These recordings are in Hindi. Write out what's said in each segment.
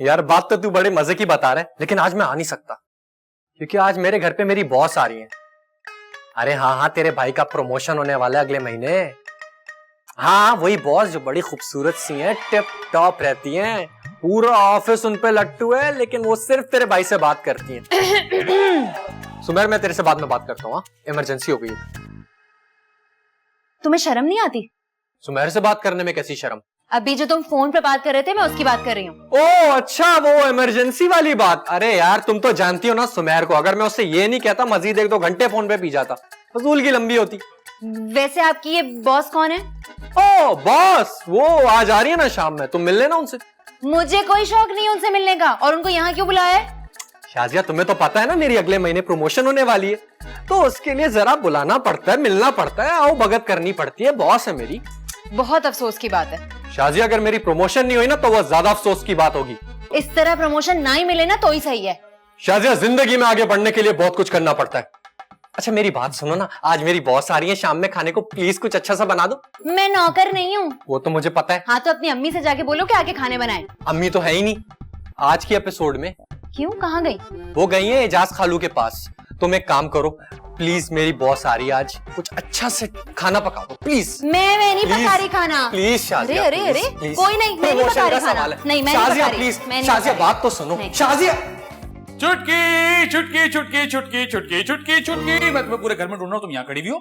यार बात तो तू बड़े मजे की बता रहा है, लेकिन आज मैं आ नहीं सकता क्योंकि आज मेरे घर पे मेरी बॉस आ रही है। अरे हाँ हाँ, तेरे भाई का प्रमोशन होने वाला है अगले महीने। हाँ, वही बॉस जो बड़ी खूबसूरत सी है, टिप टॉप रहती है, पूरा ऑफिस उन पे लट्टू है, लेकिन वो सिर्फ तेरे भाई से बात करती है। सुमेर, मैं तेरे से बाद में बात करता हूँ, इमरजेंसी हो गई है। तुम्हें शर्म नहीं आती? सुमेर से बात करने में कैसी शर्म? अभी जो तुम फोन पे बात कर रहे थे, मैं उसकी बात कर रही हूँ। ओह अच्छा, वो इमरजेंसी वाली बात। अरे यार, तुम तो जानती हो ना सुमेर को, अगर मैं उससे ये नहीं कहता मजीद 1-2 घंटे फोन पे पी जाता, फजूल की लंबी होती। वैसे आपकी ये बॉस कौन है? ओह बॉस, वो आज आ रही है ना शाम में, तुम मिल लेना उनसे। मुझे कोई शौक नहीं है उनसे मिलने का, और उनको यहाँ क्यों बुलाया है? शाजिया, तुम्हें तो पता है ना मेरी अगले महीने प्रमोशन होने वाली है, तो उसके लिए जरा बुलाना पड़ता है, मिलना पड़ता है, आओ भगत करनी पड़ती है, बॉस है मेरी। बहुत अफसोस की बात है शाजिया, अगर मेरी प्रमोशन नहीं हुई ना तो वह ज्यादा अफसोस की बात होगी। इस तरह प्रमोशन ना ही मिले ना तो ही सही है। शाजिया, जिंदगी में आगे बढ़ने के लिए बहुत कुछ करना पड़ता है। अच्छा मेरी बात सुनो ना, आज मेरी बॉस आ रही है शाम में खाने को, प्लीज कुछ अच्छा सा बना दो। मैं नौकर नहीं हूँ। वो तो मुझे पता है। हाँ तो अपनी अम्मी से जाके बोलो कि आके खाने बनाए। अम्मी तो है ही नहीं आज की एपिसोड में। क्यों, कहाँ गई? वो गई है एजाज खालू के पास। तुम एक काम करो प्लीज, मेरी बॉस आ रही है आज, कुछ अच्छा से खाना पका दो प्लीज। मैं नहीं पका रही खाना। प्लीज शाजिया, अरे अरे कोई नहीं, मैं नहीं पका रही खाना। नहीं, मैं नहीं पका रही। प्लीज शाजिया, बात तो सुनो शाजिया। चुटकी चुटकी चुटकी चुटकी चुटकी चुटकी चुटकी, मैं तुम्हें पूरे घर में ढूंढ रहा हूं, तुम यहाँ खड़ी भी हो।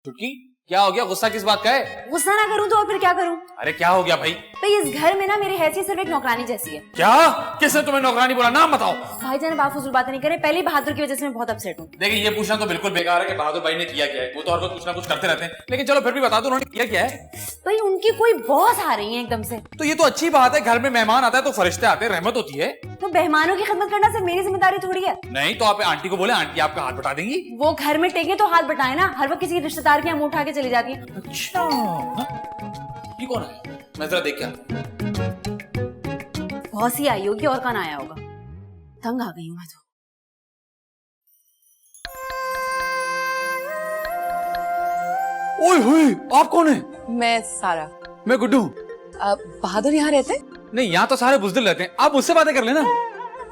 चुटकी, क्या हो गया? गुस्सा किस बात का है? गुस्सा ना करूं तो और फिर क्या करूं? अरे क्या हो गया भाई? भाई इस घर में ना मेरी हैसियत सिर्फ एक नौकरानी जैसी है। क्या? किसने तुम्हें नौकरानी बोला? नाम बताओ। भाईजान आप फजूल बातें नहीं करें, पहले बहादुर की वजह से मैं बहुत अपसेट हूँ। देखिए, ये पूछना तो बिल्कुल बेकार है कि बहादुर भाई ने किया क्या है, वो तो और कुछ ना कुछ करते रहते हैं, लेकिन चलो फिर भी बता दो उन्होंने किया क्या है। भाई उनकी कोई बॉस आ रही है एकदम से। तो ये तो अच्छी बात है, घर में मेहमान आता है तो फरिश्ते आते हैं, रहमत होती है। तो मेहमानों की खिदमत करना सिर्फ मेरी जिम्मेदारी थोड़ी है। नहीं तो आप आंटी को बोले, आंटी आपका हाथ बटा देंगी। वो घर में टेके तो हाथ बटाए ना, हर वक्त किसी रिश्तेदार के मुंह उठा के चली जाती है। अच्छा, ये कौन है? मैं जरा देख क्या। बहुत सी आई होगी और कौन आया होगा। तंग आ गई हूँ मैं तो। ओए होए, आप कौन है? मैं सारा। मैं गुड्डू। बहादुर यहाँ रहते? नहीं, यहाँ तो सारे बुज़दिल रहते हैं, आप मुझसे बातें कर लेना।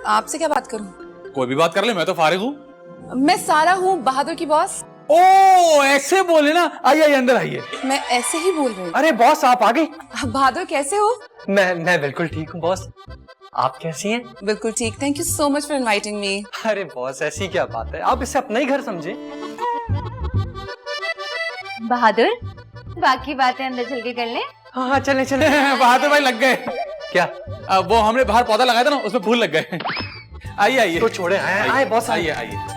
आपसे क्या बात करूं? कोई भी बात कर ले, मैं तो फारिग हूँ। मैं सारा हूँ, बहादुर की बॉस। ओ ऐसे बोले ना, आइए आइए अंदर आइए। मैं ऐसे ही बोल रही हूँ। अरे बॉस, आप आ गई? बहादुर कैसे हो? मैं बिल्कुल ठीक हूँ बॉस, आप कैसी हैं? बिल्कुल ठीक, thank you so much for inviting me. अरे बॉस ऐसी क्या बात है, आप इसे अपना ही घर समझे। बहादुर, बाकी बातें अंदर चल के कर ले। हाँ हाँ चले चले। बहादुर भाई लग गए क्या? वो हमने बाहर पौधा लगाया था ना, उसमें फूल लग गए। आइए आइए। तो छोड़े, आए बॉस, आइए आइए।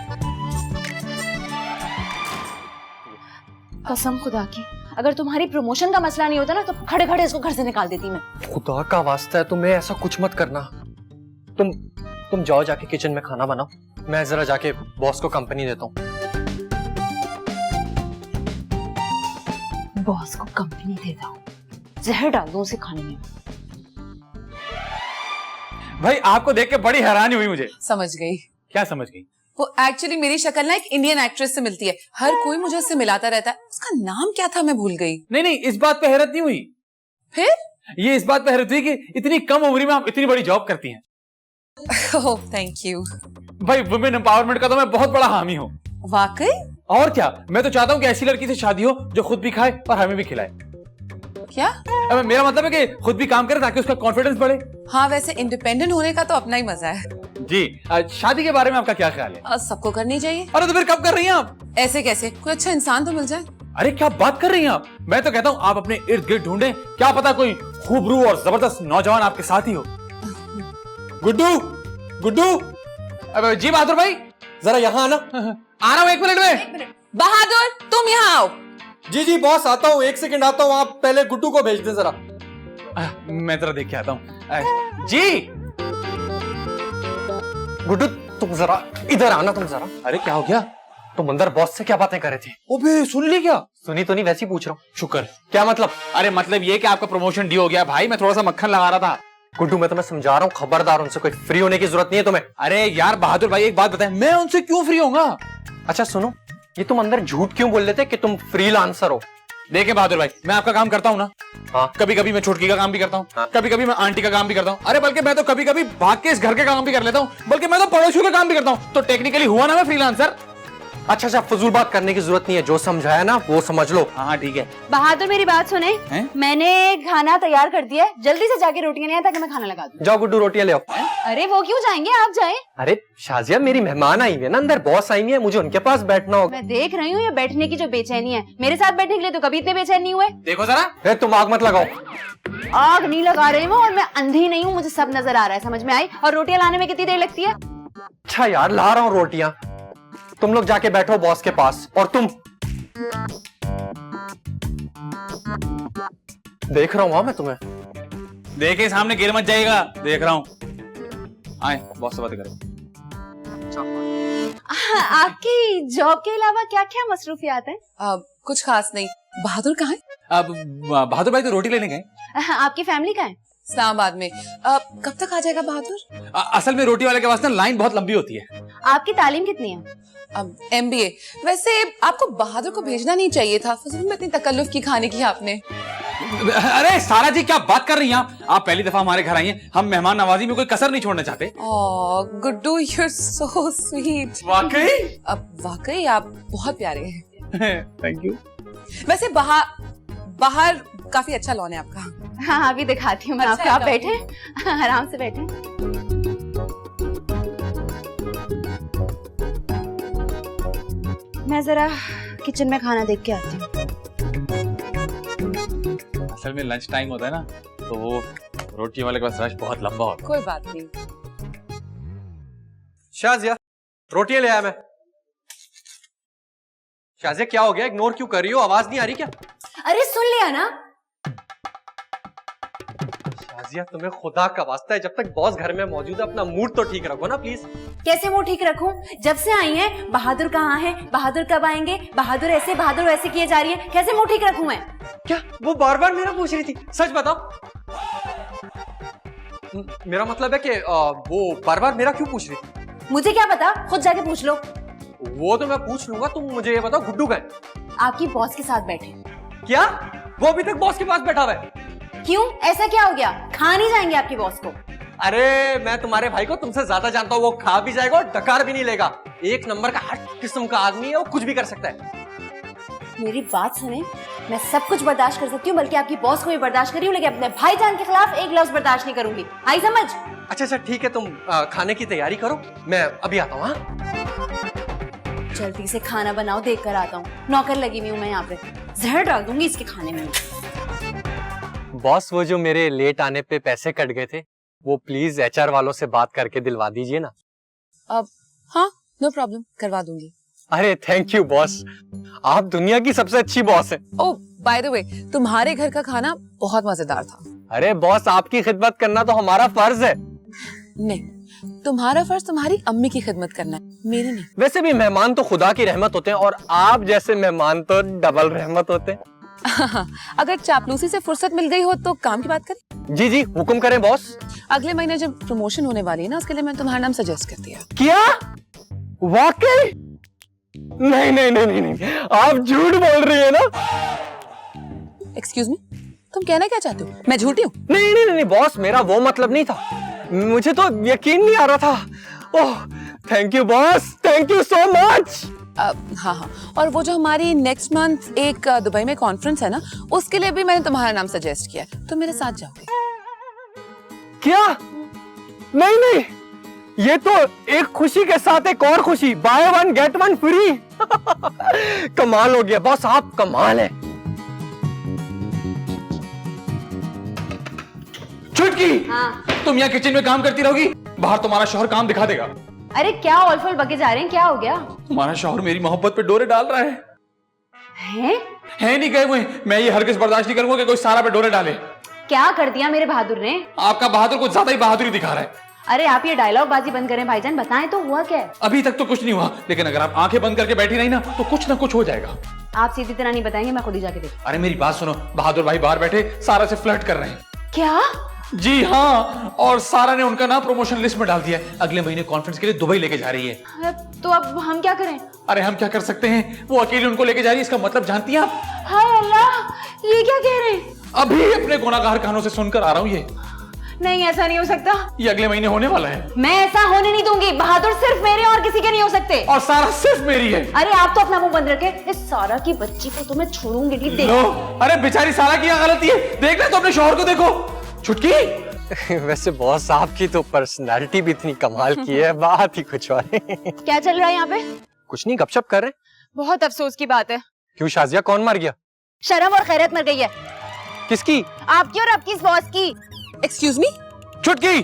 कसम खुदा की, अगर तुम्हारी प्रमोशन का मसला नहीं होता ना तो खड़े खड़े इसको घर से निकाल देती मैं। खुदा का वास्ता है, तुम्हें ऐसा कुछ मत करना। तुम जाओ, जाके किचन में खाना बनाओ, मैं जरा जाके बॉस को कंपनी देता हूँ। बॉस को कंपनी देता हूँ, जहर डाल दूं उसे खाने में। भाई आपको देख के बड़ी हैरानी हुई मुझे। समझ गई। क्या समझ गई? वो एक्चुअली मेरी शक्ल ना एक इंडियन एक्ट्रेस से मिलती है, हर कोई मुझे उससे मिलाता रहता है। उसका नाम क्या था मैं भूल गई। नहीं नहीं, इस बात पे हैरत नहीं हुई। फिर ये इस बात पे हैरत हुई कि इतनी कम उम्र में आप इतनी बड़ी जॉब करती हैं। Oh thank you. भाई वुमेन एम्पावरमेंट का तो मैं बहुत बड़ा हामी हूँ। वाकई? और क्या, मैं तो चाहता हूँ कि ऐसी लड़की से शादी हो जो खुद भी खाए और हमें भी खिलाए। क्या? मेरा मतलब है कि खुद भी काम करे ताकि उसका कॉन्फिडेंस बढ़े। हाँ वैसे इंडिपेंडेंट होने का तो अपना ही मजा है। जी, शादी के बारे में आपका क्या ख्याल है? सबको करनी चाहिए। अरे तो फिर कब कर रही हैं आप? ऐसे कैसे, कोई अच्छा इंसान तो मिल जाए। अरे क्या बात कर रही हैं आप? मैं तो कहता हूँ आप अपने इर्द गिर्द ढूंढें, क्या पता कोई खूबरू और जबरदस्त नौजवान आपके साथ ही हो। गुड्डू, गुड्डू। अब जी बहादुर भाई, जरा यहाँ आना। आ रहा हूँ 1 मिनट में। बहादुर तुम यहाँ आओ। जी जी बॉस, आता हूँ, 1 सेकंड आता हूँ, आप पहले गुड्डू को भेज दें जरा। मैं जरा देख के आता हूँ। जी गुड्डू, तुम जरा इधर आना, तुम जरा। अरे क्या हो गया? तुम अंदर बॉस से क्या बातें कर रहे थे? ओबे सुन ली क्या? सुनी तो नहीं, वैसे ही पूछ रहा हूँ। शुक्र। क्या मतलब? अरे मतलब ये कि आपका प्रमोशन डी हो गया भाई, मैं थोड़ा सा मक्खन लगा रहा था। गुड्डू मैं तुम्हें समझा रहा हूँ, खबरदार, उनसे कोई फ्री होने की जरूरत नहीं है तुम्हें। अरे यार बहादुर भाई एक बात बताएं, मैं उनसे क्यों फ्री होऊंगा? अच्छा सुनो, ये तुम अंदर झूठ क्यों बोल लेते कि तुम फ्रीलांसर हो? देखे बहादुर भाई, मैं आपका काम करता हूँ ना। हाँ। कभी कभी मैं छुटकी का काम भी करता हूँ, हाँ। कभी कभी मैं आंटी का काम भी करता हूँ, अरे बल्कि मैं तो कभी कभी भाग के इस घर के काम भी कर लेता हूँ, बल्कि मैं तो पड़ोसियों का काम भी करता हूँ। तो टेक्निकली हुआ ना मैं फ्रीलांसर। अच्छा, फजूल बात करने की जरूरत नहीं है, जो समझाया ना वो समझ लो। हाँ ठीक है। बहादुर मेरी बात सुने, हैं? मैंने खाना तैयार कर दिया है, जल्दी से जाके रोटियां ले आए ताकि मैं खाना लगा दूं। जाओ गुड्डू, रोटियां ले आओ। अरे वो क्यों जाएंगे, आप जाएं। अरे शाजिया, मेरी मेहमान आई हुई है ना, अंदर बॉस आई हुई है, मुझे उनके पास बैठना होगा। मैं देख रही हूँ ये बैठने की जो बेचैनी है, मेरे साथ बैठने के लिए तो कभी इतने बेचैन नहीं हुए। देखो जरा। अरे तुम आग मत लगाओ। आग नहीं लगा रही हूँ और मैं अंधी नहीं हूँ, मुझे सब नजर आ रहा है, समझ में आई। और रोटियां लाने में कितनी देर लगती है? अच्छा यार, ला रहा हूँ रोटियां, तुम लोग जाके बैठो बॉस के पास। और तुम देख रहा हूँ मैं तुम्हें। देखे सामने गिर मत जाएगा, देख रहा हूँ। आए बॉस से बात करें। आपकी जॉब के अलावा क्या क्या मसरूफियात हैं? कुछ खास नहीं। बहादुर कहाँ है? अब बहादुर भाई तो रोटी लेने गए। आपकी फैमिली का है? इस्लामाबाद में। कब तक आ जाएगा बहादुर? असल में रोटी वाले के वास्ते लाइन बहुत लंबी होती है। आपकी तालीम कितनी है? MBA। वैसे आपको बहादुर को भेजना नहीं चाहिए था, फजूल में इतनी तकल्लुफ की खाने की आपने। अरे सारा जी, क्या बात कर रही हैं आप पहली दफा हमारे घर आई हैं, हम मेहमान नवाजी में कोई कसर नहीं छोड़ना चाहते। Guddu, you are so sweet. वाकई? अब वाकई आप बहुत प्यारे हैं। Thank you. वैसे बाहर काफी अच्छा लॉन है आपका। हाँ, अभी दिखाती हूँ मैं अच्छा आपको। आप है बैठे, आराम से बैठे। मैं जरा किचन में खाना देख के आती हूँ। असल में लंच टाइम होता है ना, तो वो रोटी वाले के पास रश बहुत लंबा होता है। कोई बात नहीं। शाजिया, रोटियां ले आया मैं। शाजिया क्या हो गया, इग्नोर क्यों कर रही हो, आवाज नहीं आ रही क्या? अरे सुन लिया ना। शाजिया, तुम्हें खुदा का वास्ता है, जब तक बॉस घर में मौजूद है अपना मूड तो ठीक रखो ना प्लीज। कैसे मुंह ठीक रखूं? जब से आई हैं, बहादुर कहाँ है, बहादुर कब आएंगे, बहादुर ऐसे बहादुर वैसे किए जा रही है, कैसे मुंह ठीक रखूं मैं? क्या वो बार बार मेरा पूछ रही थी? सच बताओ। मेरा मतलब है कि वो बार बार मेरा क्यों पूछ रही थी? मुझे क्या पता, खुद जाके पूछ लो। वो तो मैं पूछ लूंगा, तुम मुझे ये बताओ गुड्डू का है? आपकी बॉस के साथ बैठे। क्या वो अभी तक बॉस के पास बैठा हुआ है? क्यों, ऐसा क्या हो गया? खा नहीं जाएंगे आपकी बॉस को? अरे मैं तुम्हारे भाई को तुमसे ज्यादा जानता हूँ, वो खा भी जाएगा और डकार भी नहीं लेगा। एक नंबर का हर किस्म का आदमी है, वो कुछ भी कर सकता है। मेरी बात सुने, मैं सब कुछ बर्दाश्त कर सकती हूँ, बल्कि आपकी बॉस को भी बर्दाश्त कर रही हूँ, लेकिन अपने भाईजान के खिलाफ एक लफ्ज बर्दाश्त नहीं करूंगी। आई समझ? अच्छा ठीक है, तुम खाने की तैयारी करो, मैं अभी आता हूँ। हाँ जल्दी से खाना बनाओ, देख कर आता हूँ। नौकर लगी हुई हूँ मैं यहाँ पे, जहर डाल दूंगी इसके खाने में। बॉस, वो जो मेरे लेट आने पे पैसे कट गए थे, वो प्लीज HR वालों से बात करके दिलवा दीजिए ना। हाँ, नो प्रॉब्लम, करवा दूंगी। अरे थैंक यू बॉस, आप दुनिया की सबसे अच्छी बॉस हैं। ओह बाय द वे, तुम्हारे घर का खाना बहुत मजेदार था। अरे बॉस, आपकी खिदमत करना तो हमारा फर्ज है। नहीं, तुम्हारा फर्ज तुम्हारी अम्मी की खिदमत करना है, मेरी नहीं। वैसे भी मेहमान तो खुदा की रहमत होते हैं, और आप जैसे मेहमान तो डबल रहमत होते हैं। अगर चापलूसी से फुर्सत मिल गई हो तो काम की बात करें। जी जी, हुक्म करें बॉस। अगले महीने जब प्रमोशन होने वाली है ना, उसके लिए मैं तुम्हारा नाम सजेस्ट कर दिया। क्या? वाकई? नहीं नहीं नहीं नहीं नहीं, आप झूठ बोल रही है ना? एक्सक्यूज मी, तुम कहना क्या चाहते हो? मैं झूठी हूँ? नहीं नहीं नहीं बॉस, मेरा वो मतलब नहीं था, मुझे तो यकीन नहीं आ रहा था। Oh thank you boss, thank you so much. हाँ, और वो जो हमारी नेक्स्ट मंथ एक दुबई में कॉन्फ्रेंस है ना, उसके लिए भी मैंने तुम्हारा नाम सजेस्ट किया, तो मेरे साथ जाओगे? क्या? नहीं नहीं, ये तो एक खुशी के साथ एक और खुशी, by one get one free. कमाल हो गया बॉस, आप कमाल है। छुटकी, हाँ। तुम यहाँ किचन में काम करती रहोगी, बाहर तुम्हारा शौहर काम दिखा देगा। अरे क्या ऑलफल बके जा रहे हैं, क्या हो गया? तुम्हारा शौहर मेरी मोहब्बत पे डोरे डाल रहा है। हैं? नहीं गए हुए, मैं ये हरगिज बर्दाश्त नहीं करूंगा कि कोई सारा पे डोरे डाले। क्या कर दिया मेरे बहादुर ने? आपका बहादुर कुछ ज्यादा ही बहादुरी दिखा रहा है। अरे आप ये डायलॉग बाजी बंद करें भाईजान, बताएं तो हुआ क्या है? अभी तक तो कुछ नहीं हुआ, लेकिन अगर आप आंखें बंद करके बैठी रही ना, तो कुछ ना कुछ हो जाएगा। आप सीधी तरह नहीं बताएंगे, मैं खुद ही जाके देखूं। अरे मेरी बात सुनो, बहादुर भाई बाहर बैठे सारा से फ्लर्ट कर रहे हैं। क्या? जी हाँ, और सारा ने उनका नाम प्रमोशन लिस्ट में डाल दिया है। अगले महीने कॉन्फ्रेंस के लिए दुबई लेके जा रही है। तो अब हम क्या करें? अरे हम क्या कर सकते हैं, वो अकेले उनको लेके जा रही है, इसका मतलब जानती हैं आप? हाय अल्लाह, ये क्या कह रहे हैं? अभी अपने गुनाहगार कानों से सुनकर आ रहा हूँ ये। नहीं, ऐसा नहीं हो सकता। ये अगले महीने होने वाला है। मैं ऐसा होने नहीं दूंगी। बहादुर सिर्फ मेरे और किसी के नहीं हो सकते। और सारा सिर्फ मेरी है। अरे आप तो अपना मुंह बंद रखे। इस सारा की बच्ची को तो मैं छोड़ूंगी नहीं। लो, अरे बेचारी सारा की यहाँ गलती है, देखना तो अपने शौहर को देखो। छुटकी। वैसे बॉस आपकी तो पर्सनालिटी भी इतनी कमाल की है, बात ही कुछ और है। क्या चल रहा है यहाँ पे? कुछ नहीं, गपशप कर रहे हैं। बहुत अफसोस की बात है। क्यों शाजिया, कौन मर गया? शर्म और खैरत मर गई है। किसकी? आपकी और आपकी इस बॉस की। Excuse me. छुटकी,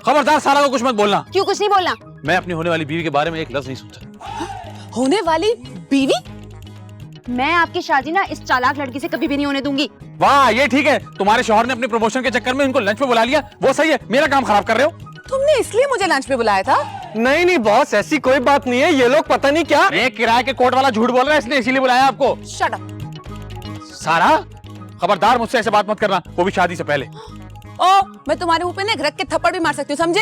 खबरदार सारा को कुछ मत बोलना। क्यों कुछ नहीं बोलना? मैं अपनी होने वाली बीवी के बारे में एक लफ्ज नहीं सोचा। होने वाली बीवी? मैं आपकी शादी ना इस चालाक लड़की से कभी भी नहीं होने दूंगी। वाह, ये ठीक है। तुम्हारे शौहर ने अपने प्रमोशन के चक्कर में इनको लंच पे बुला लिया, वो सही है। मेरा काम खराब कर रहे हो। तुमने इसलिए मुझे लंच पे बुलाया था? नहीं नहीं बॉस, ऐसी कोई बात नहीं है। ये लोग पता नहीं क्या किराए के कोट वाला झूठ बोल रहा है, इसलिए इसीलिए बुलाया आपको। Shut up. सारा, खबरदार मुझसे ऐसे बात मत करना, वो भी शादी से पहले। ओ, मैं तुम्हारे मुंह पे ना रख के थप्पड़ भी मार सकती हूँ, समझे?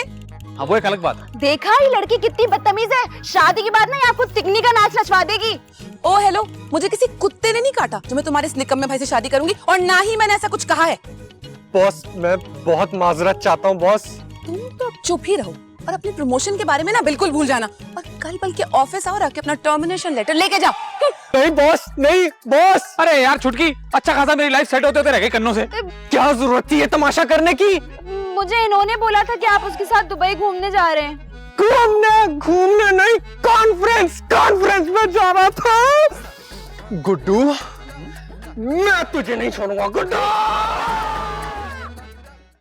हाँ, वो एक अलग बात है। देखा ये लड़की कितनी बदतमीज है। शादी के बाद ना ये आपको तिकनी का नाच नचवा देगी। ओ हेलो, मुझे किसी कुत्ते ने नहीं काटा जो मैं तुम्हारे इस निकम्मे भाई से शादी करूंगी, और ना ही मैंने ऐसा कुछ कहा है। बॉस, मैं बहुत माजरत चाहता हूँ बॉस। तुम तो अब चुप ही रहो और अपने प्रमोशन के बारे में ना बिल्कुल भूल जाना, और कल बल्कि ऑफिस आओ, रख के अपना टर्मिनेशन लेटर लेके जाओ। नहीं बॉस, नहीं बॉस। अरे यार छुटकी, अच्छा खासा मेरी लाइफ सेट होते होते रह गई कन्नों से। क्या जरूरत थी ये तमाशा करने की? मुझे इन्होंने बोला था कि आप उसके साथ दुबई घूमने जा रहे हैं। घूमने नहीं, कॉन्फ्रेंस में जा रहा था। गुड्डू, मैं तुझे नहीं छोड़ूंगा गुड्डू।